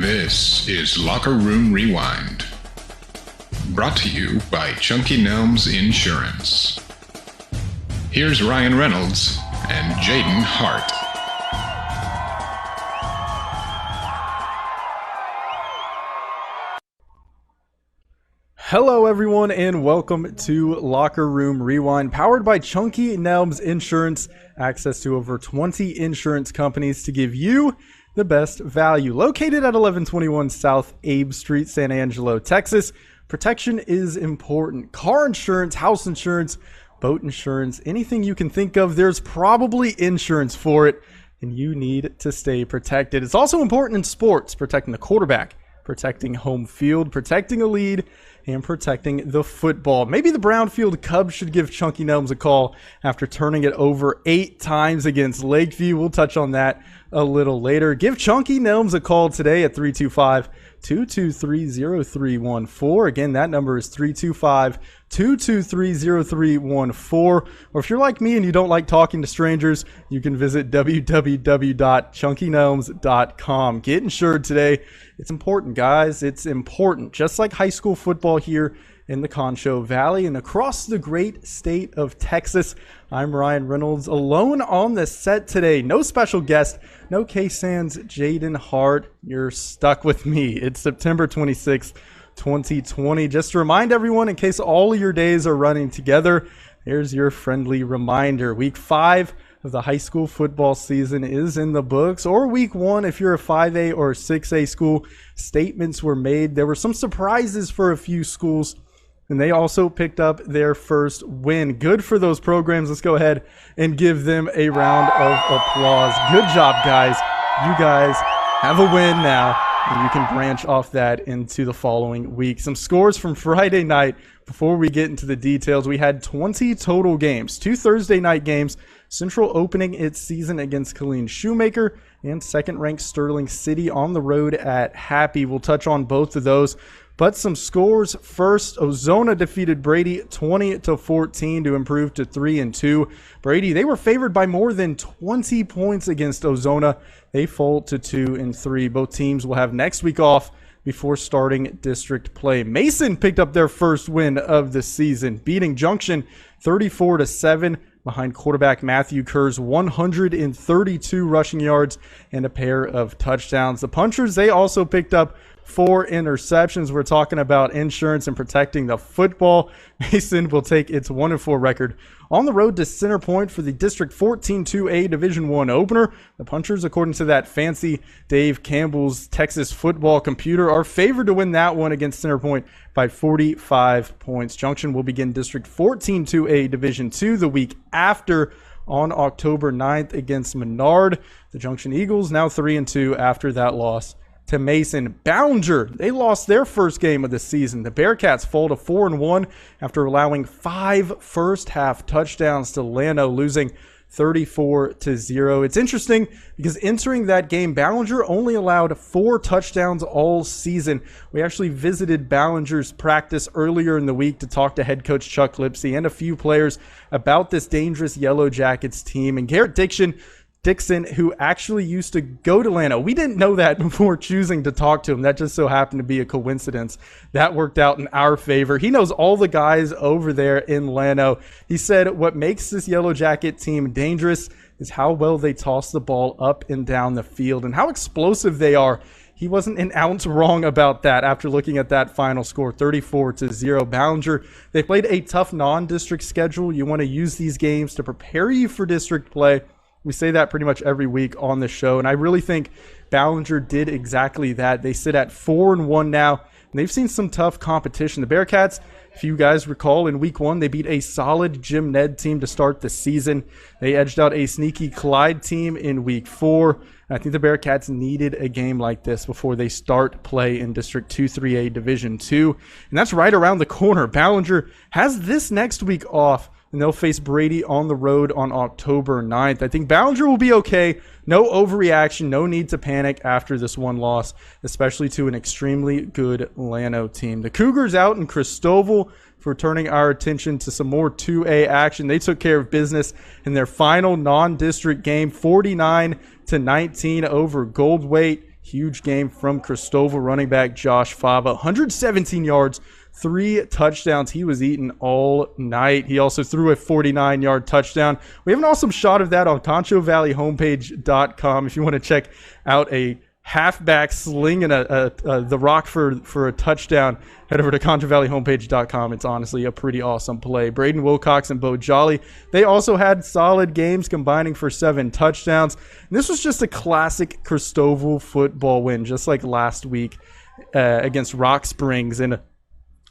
This is Locker Room Rewind, brought to you by Chunky Gnomes Insurance. Here's Ryan Reynolds and Jaden Hart. Hello everyone and welcome to Locker Room Rewind, powered by Chunky Gnomes Insurance. Access to over 20 insurance companies to give you the best value. Located at 1121 South Abe Street, San Angelo, Texas. Protection is important. Car insurance, house insurance, boat insurance, anything you can think of, there's probably insurance for it, and you need to stay protected. It's also important in sports, protecting the quarterback, protecting home field, protecting a lead, and protecting the football. Maybe the Brownfield Cubs should give Chunky Gnomes a call after turning it over 8 times against Lakeview. We'll touch on that a little later. Give Chunky Gnomes a call today at 325-223-0314. Again, that number is 325-223-0314. Or if you're like me and you don't like talking to strangers, you can visit www.chunkygnomes.com. Get insured today. It's important, guys. It's important. Just like high school football here in the Concho Valley and across the great state of Texas. I'm Ryan Reynolds, alone on the set today. No special guest, no KSAN's Jaden Hart. You're stuck with me. It's September 26th, 2020. Just to remind everyone, in case all of your days are running together, here's your friendly reminder. Week 5 of the high school football season is in the books, or week 1 if you're a 5A or 6A school. Statements were made. There were some surprises for a few schools, and they also picked up their first win. Good for those programs. Let's go ahead and give them a round of applause. Good job, guys. You guys have a win now, and you can branch off that into the following week. Some scores from Friday night before we get into the details. We had 20 total games, 2 Thursday night games. Central opening its season against Killeen Shoemaker, and second-ranked Sterling City on the road at Happy. We'll touch on both of those. But some scores first. Ozona defeated Brady 20-14 to improve to 3-2. Brady, they were favored by more than 20 points against Ozona. They fall to 2-3. Both teams will have next week off before starting district play. Mason picked up their first win of the season, beating Junction 34-7 behind quarterback Matthew Kerr's 132 rushing yards and a pair of touchdowns. The Punchers, they also picked up 4 interceptions. We're talking about insurance and protecting the football. Mason will take its 1-4 record on the road to Center Point for the District 14-2A Division I opener. The Punchers, according to that fancy Dave Campbell's Texas football computer, are favored to win that one against Center Point by 45 points. Junction will begin District 14-2A Division II the week after on October 9th against Menard. The Junction Eagles now 3-2 after that loss to Mason. Ballinger, they lost their first game of the season. The Bearcats fall to 4-1 after allowing 5 first-half touchdowns to Llano, losing 34-0. It's interesting because entering that game, Ballinger only allowed 4 touchdowns all season. We actually visited Ballinger's practice earlier in the week to talk to head coach Chuck Lipsy and a few players about this dangerous Yellow Jackets team. And Garrett Dixon, who actually used to go to Llano. We didn't know that before choosing to talk to him. That just so happened to be a coincidence. That worked out in our favor. He knows all the guys over there in Llano. He said what makes this Yellow Jacket team dangerous is how well they toss the ball up and down the field and how explosive they are. He wasn't an ounce wrong about that after looking at that final score, 34-0. Ballinger, they played a tough non-district schedule. You want to use these games to prepare you for district play. We say that pretty much every week on the show, and I really think Ballinger did exactly that. They sit at 4-1 now, and they've seen some tough competition. The Bearcats, if you guys recall, in week 1, they beat a solid Jim Ned team to start the season. They edged out a sneaky Clyde team in week 4. And I think the Bearcats needed a game like this before they start play in District 2-3A Division II, and that's right around the corner. Ballinger has this next week off, and they'll face Brady on the road on October 9th. I think Ballinger will be okay. No overreaction, no need to panic after this one loss, especially to an extremely good Llano team. The Cougars out in Cristobal for turning our attention to some more 2A action. They took care of business in their final non-district game, 49-19 over Goldthwaite. Huge game from Cristobal running back Josh Fava. 117 yards, 3 touchdowns. He was eating all night. He also threw a 49-yard touchdown. We have an awesome shot of that on ConchoValleyHomepage.com. If you want to check out a halfback slinging the rock for a touchdown, head over to ConchoValleyHomepage.com. It's honestly a pretty awesome play. Braden Wilcox and Bo Jolly, they also had solid games, combining for 7 touchdowns. And this was just a classic Cristobal football win, just like last week against Rock Springs. And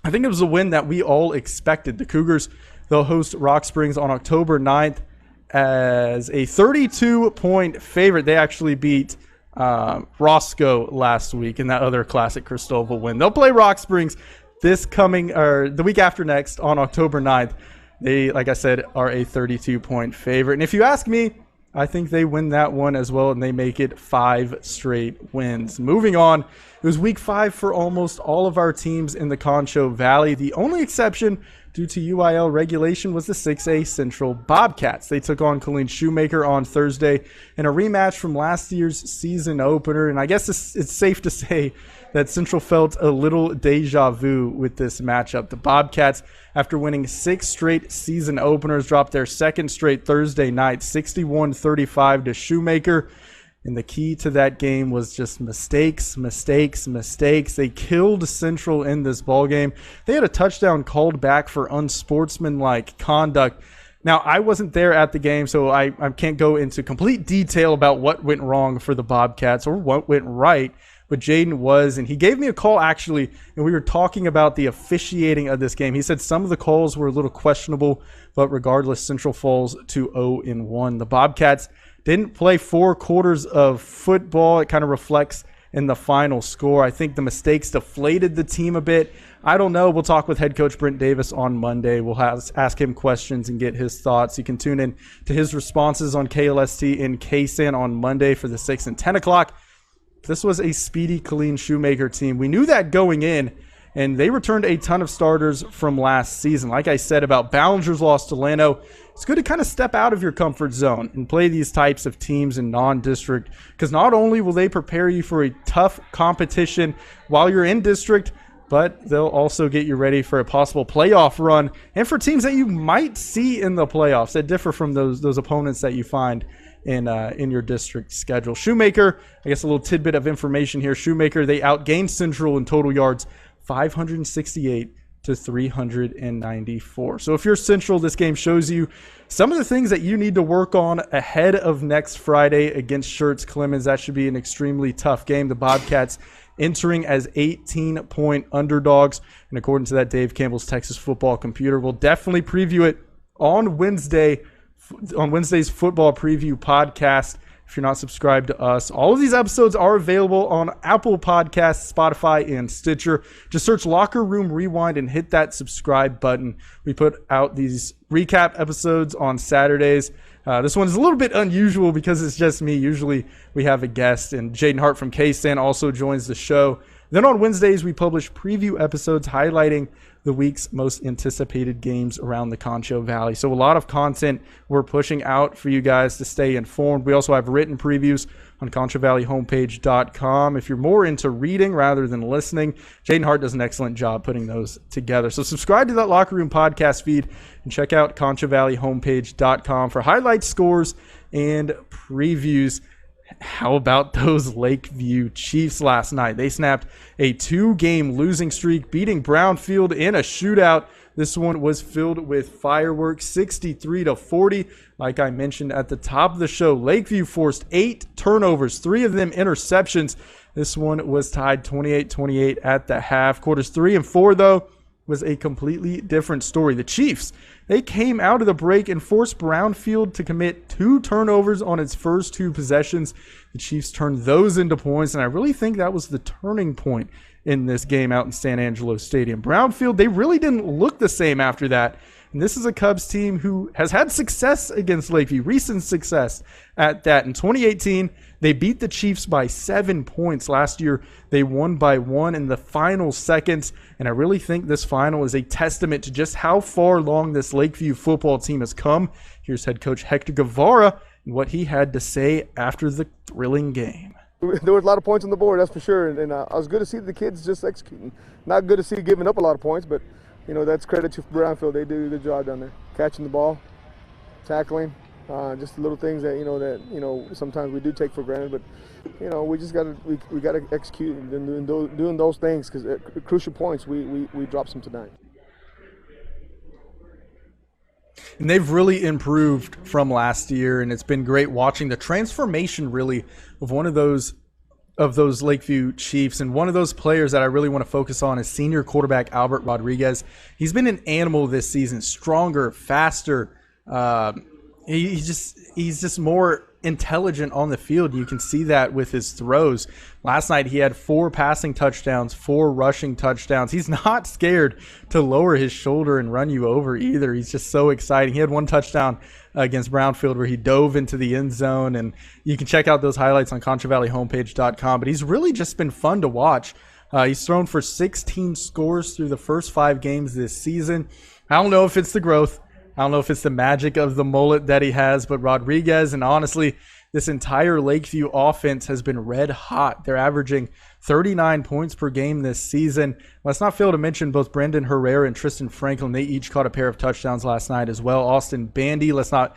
I think it was a win that we all expected. The Cougars, they'll host Rock Springs on October 9th as a 32-point favorite. They actually beat Roscoe last week in that other classic Cristobal win. They'll play Rock Springs the week after next on October 9th. They, like I said, are a 32-point favorite. And if you ask me, I think they win that one as well, and they make it 5 straight wins. Moving on, it was week 5 for almost all of our teams in the Concho Valley. The only exception due to UIL regulation was the 6A Central Bobcats. They took on Killeen Shoemaker on Thursday in a rematch from last year's season opener. And I guess it's safe to say that Central felt a little deja vu with this matchup. The Bobcats, after winning 6 straight season openers, dropped their second straight Thursday night, 61-35 to Shoemaker. And the key to that game was just mistakes. They killed Central in this ballgame. They had a touchdown called back for unsportsmanlike conduct. Now, I wasn't there at the game, so I can't go into complete detail about what went wrong for the Bobcats or what went right. But Jaden was, and he gave me a call actually, and we were talking about the officiating of this game. He said some of the calls were a little questionable, but regardless, Central falls to 0-1. The Bobcats didn't play 4 quarters of football. It kind of reflects in the final score. I think the mistakes deflated the team a bit. I don't know. We'll talk with head coach Brent Davis on Monday. We'll ask him questions and get his thoughts. You can tune in to his responses on KLST and KSAN on Monday for the 6 and 10 o'clock. This was a speedy Killeen Shoemaker team. We knew that going in, and they returned a ton of starters from last season. Like I said about Ballinger's loss to Llano, it's good to kind of step out of your comfort zone and play these types of teams in non-district, because not only will they prepare you for a tough competition while you're in district, but they'll also get you ready for a possible playoff run and for teams that you might see in the playoffs that differ from those opponents that you find in your district schedule. Shoemaker, I guess a little tidbit of information here. Shoemaker, they outgained Central in total yards 568 to 394. So if you're Central, this game shows you some of the things that you need to work on ahead of next Friday against Schertz Clemens. That should be an extremely tough game. The Bobcats entering as 18-point underdogs. And according to that Dave Campbell's Texas Football Computer, we'll definitely preview it on Wednesday's football preview podcast. If you're not subscribed to us, all of these episodes are available on Apple Podcasts, Spotify, and Stitcher. Just search Locker Room Rewind and hit that subscribe button. We put out these recap episodes on Saturdays. This one is a little bit unusual because it's just me. Usually we have a guest, and Jaden Hart from KSAN also joins the show. Then on Wednesdays, we publish preview episodes highlighting the week's most anticipated games around the Concho Valley. So a lot of content we're pushing out for you guys to stay informed. We also have written previews on ConchoValleyHomepage.com. If you're more into reading rather than listening, Jaden Hart does an excellent job putting those together. So subscribe to that Locker Room podcast feed and check out ConchoValleyHomepage.com for highlights, scores, and previews. How about those Lakeview Chiefs last night? They snapped a 2-game losing streak, beating Brownfield in a shootout. This one was filled with fireworks, 63-40. Like I mentioned at the top of the show, Lakeview forced 8 turnovers, 3 of them interceptions. This one was tied 28-28 at the half. Quarters 3 and 4, though, was a completely different story. The Chiefs, they came out of the break and forced Brownfield to commit 2 turnovers on its first 2 possessions. The Chiefs turned those into points, and I really think that was the turning point in this game out in San Angelo Stadium. Brownfield, they really didn't look the same after that. And this is a Cubs team who has had success against Lakeview, recent success at that. In 2018, they beat the Chiefs by 7 points. Last year, they won by 1 in the final seconds. And I really think this final is a testament to just how far along this Lakeview football team has come. Here's head coach Hector Guevara and what he had to say after the thrilling game. There was a lot of points on the board, that's for sure. And I was good to see the kids just executing. Not good to see giving up a lot of points, but that's credit to Brownfield. They do a good job down there, catching the ball, tackling, just the little things that sometimes we do take for granted. But we just got to execute and doing those things, because at crucial points we dropped some tonight. And they've really improved from last year, and it's been great watching the transformation really of one of those Lakeview Chiefs. And one of those players that I really want to focus on is senior quarterback Albert Rodriguez. He's been an animal this season, stronger, faster. He's just more intelligent on the field. You can see that with his throws. Last night he had 4 passing touchdowns, 4 rushing touchdowns. He's not scared to lower his shoulder and run you over either. He's just so exciting. He had 1 touchdown against Brownfield where he dove into the end zone, and you can check out those highlights on ConchoValleyHomepage.com. But he's really just been fun to watch. He's thrown for 16 scores through the first 5 games this season. I don't know if it's the growth. I don't know if it's the magic of the mullet that he has, but Rodriguez, and honestly, this entire Lakeview offense has been red hot. They're averaging 39 points per game this season. Let's not fail to mention both Brendan Herrera and Tristan Franklin. They each caught a pair of touchdowns last night as well. Austin Bandy, let's not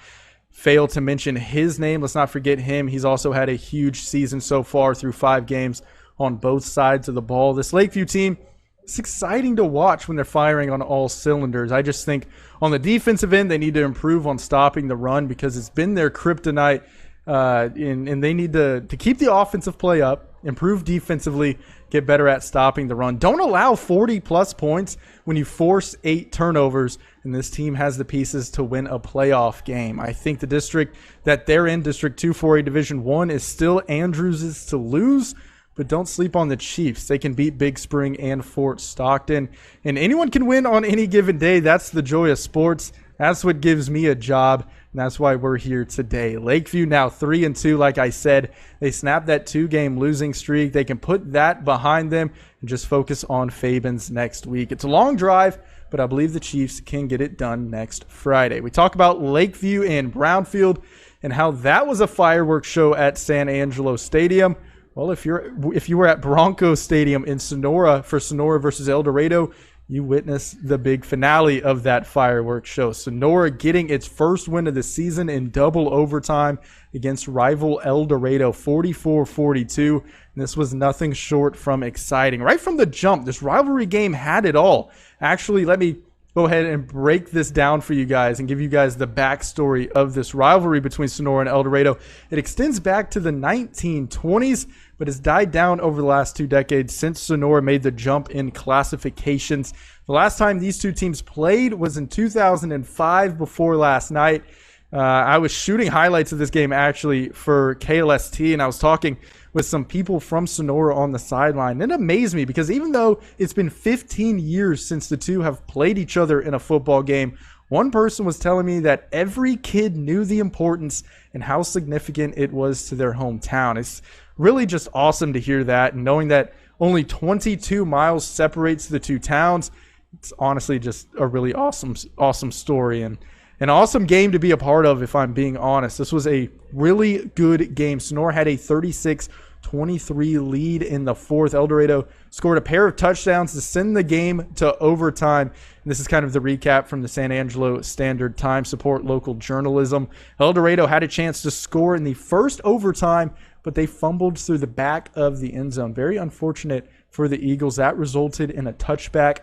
fail to mention his name. Let's not forget him. He's also had a huge season so far through 5 games on both sides of the ball. This Lakeview team, it's exciting to watch when they're firing on all cylinders. I just think on the defensive end, they need to improve on stopping the run, because it's been their kryptonite, and they need to keep the offensive play up, improve defensively, get better at stopping the run. Don't allow 40-plus points when you force 8 turnovers, and this team has the pieces to win a playoff game. I think the district that they're in, District 2 4A Division 1, is still Andrews's to lose. But don't sleep on the Chiefs. They can beat Big Spring and Fort Stockton. And anyone can win on any given day. That's the joy of sports. That's what gives me a job. And that's why we're here today. Lakeview now 3-2, like I said. They snapped that 2-game losing streak. They can put that behind them and just focus on Fabens next week. It's a long drive, but I believe the Chiefs can get it done next Friday. We talk about Lakeview and Brownfield and how that was a fireworks show at San Angelo Stadium. Well, if you were at Bronco Stadium in Sonora for Sonora versus El Dorado, you witnessed the big finale of that fireworks show. Sonora getting its first win of the season in double overtime against rival El Dorado, 44-42. And this was nothing short from exciting. Right from the jump, this rivalry game had it all. Actually, let me go ahead and break this down for you guys and give you guys the backstory of this rivalry between Sonora and El Dorado. It extends back to the 1920s, but has died down over the last 2 decades since Sonora made the jump in classifications. The last time these 2 teams played was in 2005, before last night. I was shooting highlights of this game actually for KLST, and I was talking with some people from Sonora on the sideline. It amazed me, because even though it's been 15 years since the 2 have played each other in a football game, one person was telling me that every kid knew the importance and how significant it was to their hometown. It's really just awesome to hear that, and knowing that only 22 miles separates the 2 towns. It's honestly just a really awesome story, and an awesome game to be a part of, if I'm being honest. This was a really good game. Sonora had a 36-23 lead in the 4th. El Dorado scored a pair of touchdowns to send the game to overtime. And this is kind of the recap from the San Angelo Standard Time. Support local journalism. El Dorado had a chance to score in the first overtime, but they fumbled through the back of the end zone. Very unfortunate for the Eagles. That resulted in a touchback.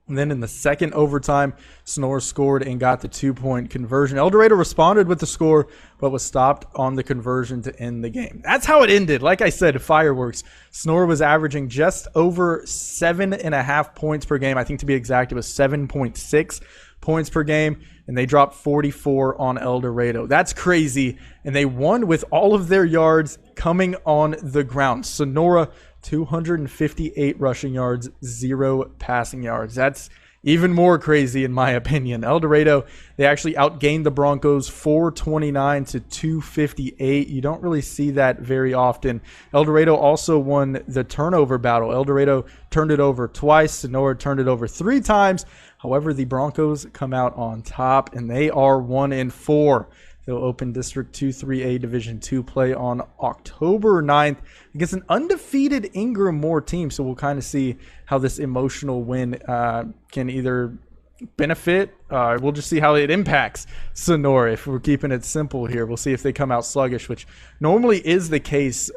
And then in the second overtime, Sonora scored and got the 2-point conversion. El Dorado responded with the score, but was stopped on the conversion to end the game. That's how it ended. Like I said, fireworks. Sonora was averaging just over 7.5 points per game. I think to be exact, it was 7.6 points per game. And they dropped 44 on El Dorado. That's crazy. And they won with all of their yards coming on the ground. Sonora, 258 rushing yards, 0 passing yards. That's even more crazy in my opinion. El Dorado, they actually outgained the Broncos 429 to 258. You don't really see that very often. El Dorado also won the turnover battle. El Dorado turned it over twice. Sonora turned it over 3 times. However, the Broncos come out on top, and they are 1-4. They'll open District 2-3A Division II play on October 9th against an undefeated Ingram Moore team. So we'll kind of see how this emotional win can either benefit. We'll just see how it impacts Sonora. If we're keeping it simple here, we'll see if they come out sluggish, which normally is the case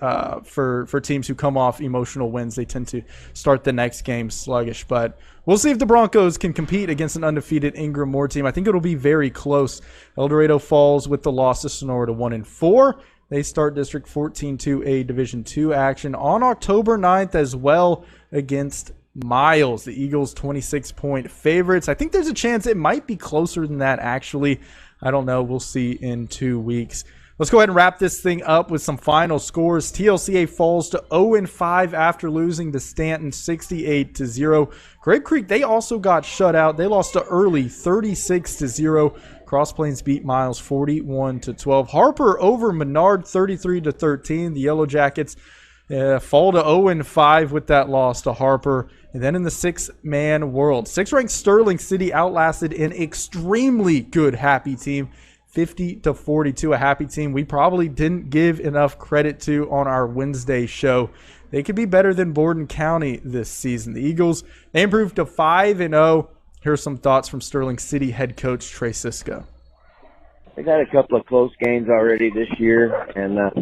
for teams who come off emotional wins. They tend to start the next game sluggish, but we'll see if the Broncos can compete against an undefeated Ingram Moore team. I think it'll be very close. El Dorado falls with the loss to Sonora to 1-4. They start District 14-2A Division II action on October 9th as well against Miles, the Eagles 26-point favorites. I think there's a chance it might be closer than that, actually. I don't know. We'll see in 2 weeks. Let's go ahead and wrap this thing up with some final scores. TLCA falls to 0-5 after losing to Stanton 68-0. Grape Creek, they also got shut out. They lost to Early 36-0. Cross Plains beat Miles 41-12. Harper over Menard 33-13. The Yellow Jackets fall to 0-5 with that loss to Harper. And then in the six-man world, sixth-ranked Sterling City outlasted an extremely good Happy team, 50-42. A Happy team we probably didn't give enough credit to on our Wednesday show. They could be better than Borden County this season. The Eagles, they improved to 5-0. Here's some thoughts from Sterling City head coach Trey Siska. They've had a couple of close games already this year, and our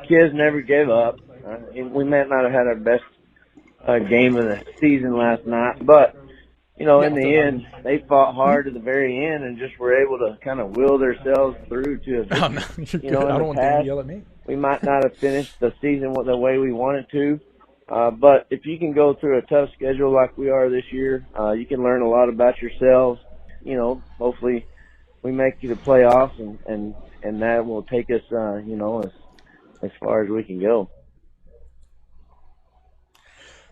kids never gave up. We might not have had our best game of the season last night, but in the end, they fought hard to the very end and just were able to kind of will themselves through to a victory. Oh, no, you're good. I don't want them to yell at me. We might not have finished the season the way we wanted to, but if you can go through a tough schedule like we are this year, you can learn a lot about yourselves. Hopefully we make you the playoffs, and that will take us, as far as we can go.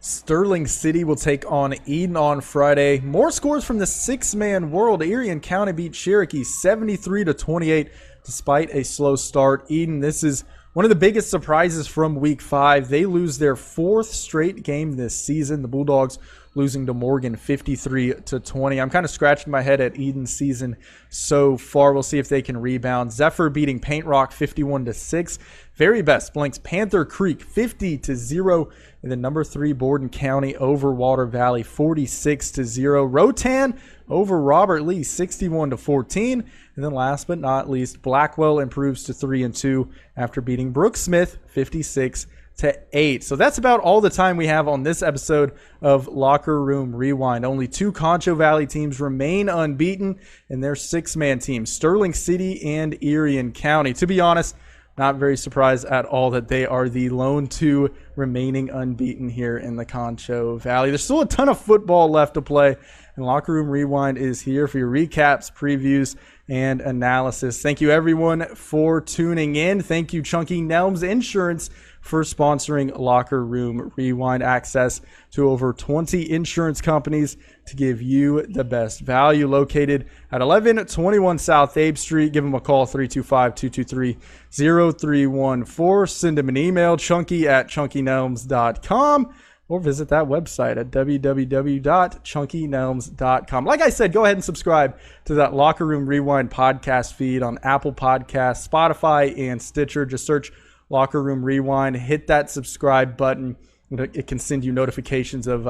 Sterling City will take on Eden on Friday. More scores from the six-man world. Erie and County beat Cherokee 73-28 despite a slow start. Eden, this is one of the biggest surprises from Week 5. They lose their fourth straight game this season. The Bulldogs losing to Morgan 53-20. I'm kind of scratching my head at Eden's season so far. We'll see if they can rebound. Zephyr beating Paint Rock 51-6. Very Best blanks Panther Creek 50-0. And then number 3 Borden County over Water Valley 46-0. Rotan over Robert Lee 61-14. And then last but not least, Blackwell improves to 3-2 after beating Brooke Smith 56-8. So that's about all the time we have on this episode of Locker Room Rewind. Only 2 Concho Valley teams remain unbeaten in their six-man teams, Sterling City and Erie County. To be honest, not very surprised at all that they are the lone 2 remaining unbeaten here in the Concho Valley. There's still a ton of football left to play, and Locker Room Rewind is here for your recaps, previews, and analysis. Thank you, everyone, for tuning in. Thank you, Chunky Nelms Insurance, for sponsoring Locker Room Rewind. Access to over 20 insurance companies to give you the best value. Located at 1121 South Abe Street. Give them a call, 325-223-0314. Send them an email, chunky@chunkynelms.com, or visit that website at www.chunkynelms.com. Like I said, go ahead and subscribe to that Locker Room Rewind podcast feed on Apple Podcasts, Spotify, and Stitcher. Just search Locker Room Rewind. Hit that subscribe button. It can send you notifications of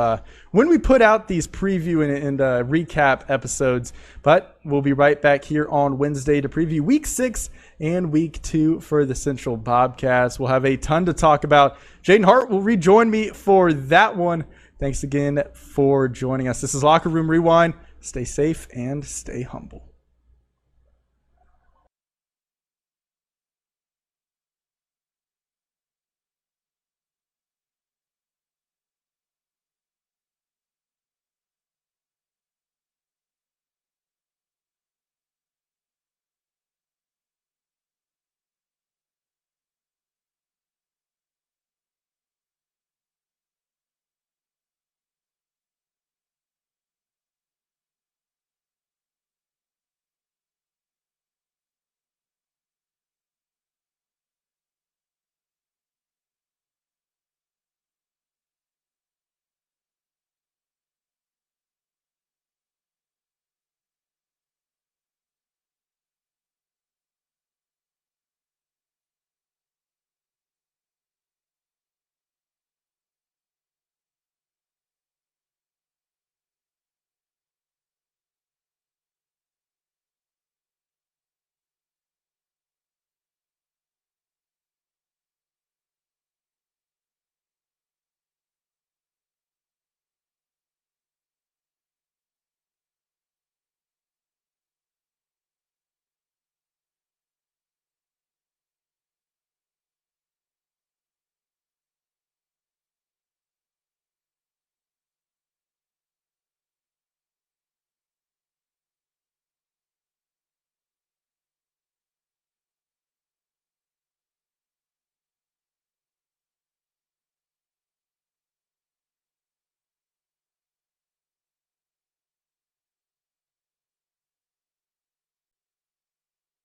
when we put out these preview and recap episodes. But we'll be right back here on Wednesday to preview Week 6 and Week 2 for the Central Bobcats. We'll have a ton to talk about. Jaden Hart will rejoin me for that one. Thanks again for joining us. This is Locker Room Rewind. Stay safe and stay humble.